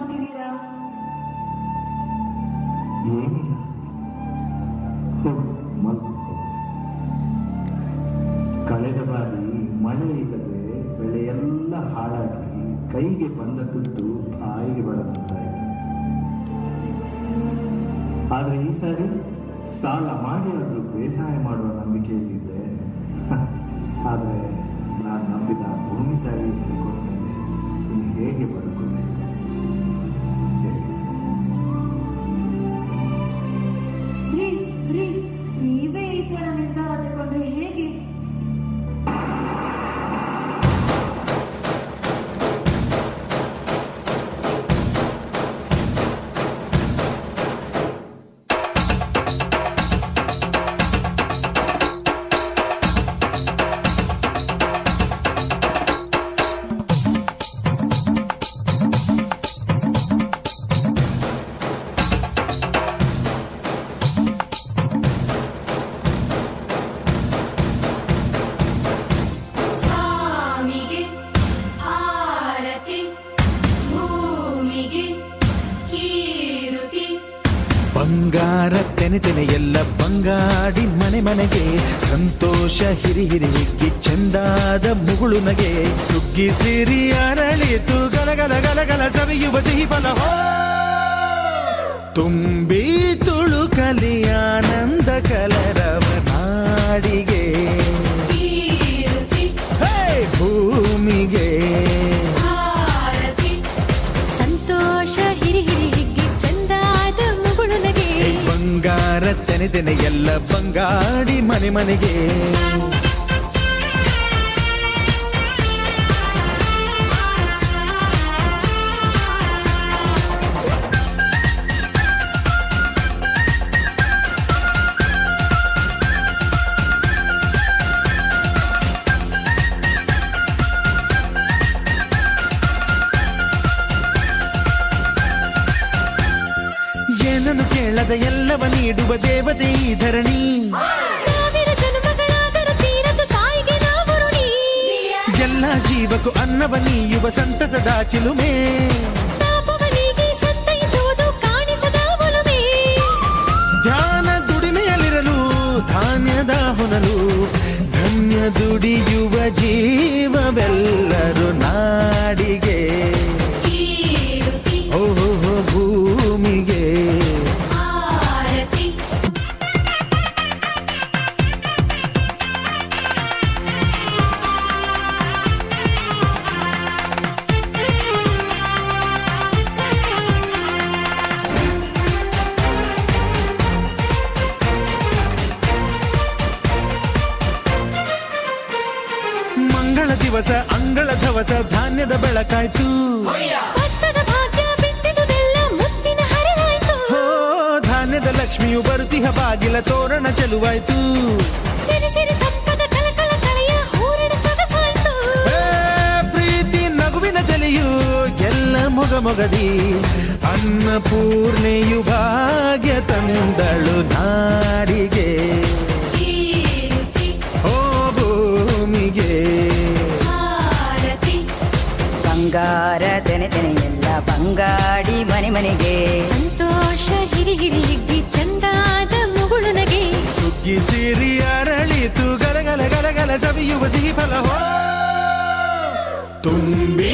ಮಾಡ್ತಿದ್ದೀರಾ? ಏನಿಲ್ಲ, ಮಲ್ಕೊ. ಕಳೆದ ಬಾರಿ ಮಳೆ ಇಲ್ಲದೆ ಬೆಳೆಯೆಲ್ಲ ಹಾಳಾಗಿ ಕೈಗೆ ಬಂದ ತುತ್ತು ಬಾಯಿಗೆ ಬರದಂತಾಯಿತು. ಆದರೆ ಈ ಸಾರಿ ಸಾಲ ಮಾಡಿ ಆದರೂ ಬೇಸಾಯ ಮಾಡುವ ನಂಬಿಕೆಯಲ್ಲಿದ್ದೆ. ಆದರೆ ನಾನು ನಂಬಿದ ಭೂಮಿ ತಾಯಿ ತಿಳ್ಕೊಂಡ್ಮೇಲೆ ಇನ್ನು ಹೇಗೆ ಬದುಕುತ್ತೆ? ನೀವೇ ಈ ತರ ನಿರ್ಧಾರ ತಗೊಂಡ್ರೆ ಹೇಗೆ? ಬಂಗಾರ ತೆನೆ ತೆನೆ ಎಲ್ಲ ಬಂಗಾಡಿ ಮನೆ ಮನೆಗೆ ಸಂತೋಷ ಹಿರಿ ಹಿರಿ ಹಿಗ್ಗಿ ಚಂದಾದ ಮುಗುಳು ನಗೆ ಸುಗ್ಗಿ ಸಿರಿ ಅರಳಿತು ಗಲಗಲ ಗಲಗಲ ಸವಿಯುವ ಸಿಹಿ ಫಲ ತುಂಬಿ ತುಳುಕಲಿ ಆನಂದ ಕಲರವ ನಾಡಿಗೆ ಭೂಮಿಗೆ ಸಂತೋಷ ಹಿರಿ ಹಿರಿ ಹಿಗ್ಗಿ ಚಂದಾದ ಮುಗುಳು ನಗೆ ಬಂಗಾರ ತೆನೆ ತೆನೆ ಎಲ್ಲ ಬಂಗಾಡಿ ಮನೆ ಮನೆಗೆ ಏನನ್ನು ಕೇಳದ ಎಲ್ಲವ ನೀಡುವ ದೇವತೆ ಈ ಧರಣಿ ಸಾವಿರ ಜನ್ಮಗಳಾದರೂ ತೀರದ ತಾಯಿಗೆ ನಾವು ಋಣಿ ಎಲ್ಲ ಜೀವಕ್ಕೂ ಅನ್ನವ ನೀಯುವ ಸಂತಸದ ಚಿಲುಮೆ ಪಾಪವನಿಗೆ ಸಂತೈಸುವುದು ಕಾಣಿಸದ ಒಲುಮೆ ಧ್ಯಾನ ದುಡಿಮೆಯಲ್ಲಿರಲು ಧಾನ್ಯದ ಹೊನಲು ಧನ್ಯ ದುಡಿಯುವ ಜೀವವೆಲ್ಲರೂ ನಾಡಿಗೆ ಓಹೋ ಭೂಮಿಗೆ ಮಂಗಳ ದಿವಸ ಅಂಗಳ ಧವಸ ಧಾನ್ಯದ ಬೆಳಕಾಯ್ತು ಭತ್ತದ ಭಾಗ್ಯ ಬಿತ್ತಿದುದೆಲ್ಲ ಮುತ್ತಿನ ಹರಿವಾಯ್ತು ಹೋ ಧಾನ್ಯದ ಲಕ್ಷ್ಮಿಯು ಬರುತಿಹ ಬಾಗಿಲ ತೋರಣ ಚೆಲುವಾಯ್ತು ಸಿರಿ ಸಿರಿ ಸಂಪದ ಕಲಕಲ ಕಳೆಯ ಹೂರಣ ಸೊಗಸಾಯ್ತು ಪ್ರೀತಿ ನಗುವಿನ ತಲೆಯು ಎಲ್ಲ ಮೊಗ ಮೊಗದಿ ಅನ್ನಪೂರ್ಣೆಯು ಭಾಗ್ಯ ತಂದಳು ನಾಡಿಗೆ ಓ ಭೂಮಿಗೆ ಬಂಗಾರ ತೆನೆ ತೆನೆ ಎಲ್ಲ ಬಂಗಾಡಿ ಮನೆ ಮನೆಗೆ ಸಂತೋಷ ಹಿರಿ ಹಿರಿ ಹಿಗ್ಗಿ ಚಂದಾದ ಮುಗುಳು ನಗೆ ಸುಗ್ಗಿ ಸಿರಿ ಅರಳಿತು ಗಲಗಲ ಗಲಗಲ ಸವಿಯುವ ಸಿಹಿ ಫಲ ತುಂಬಿ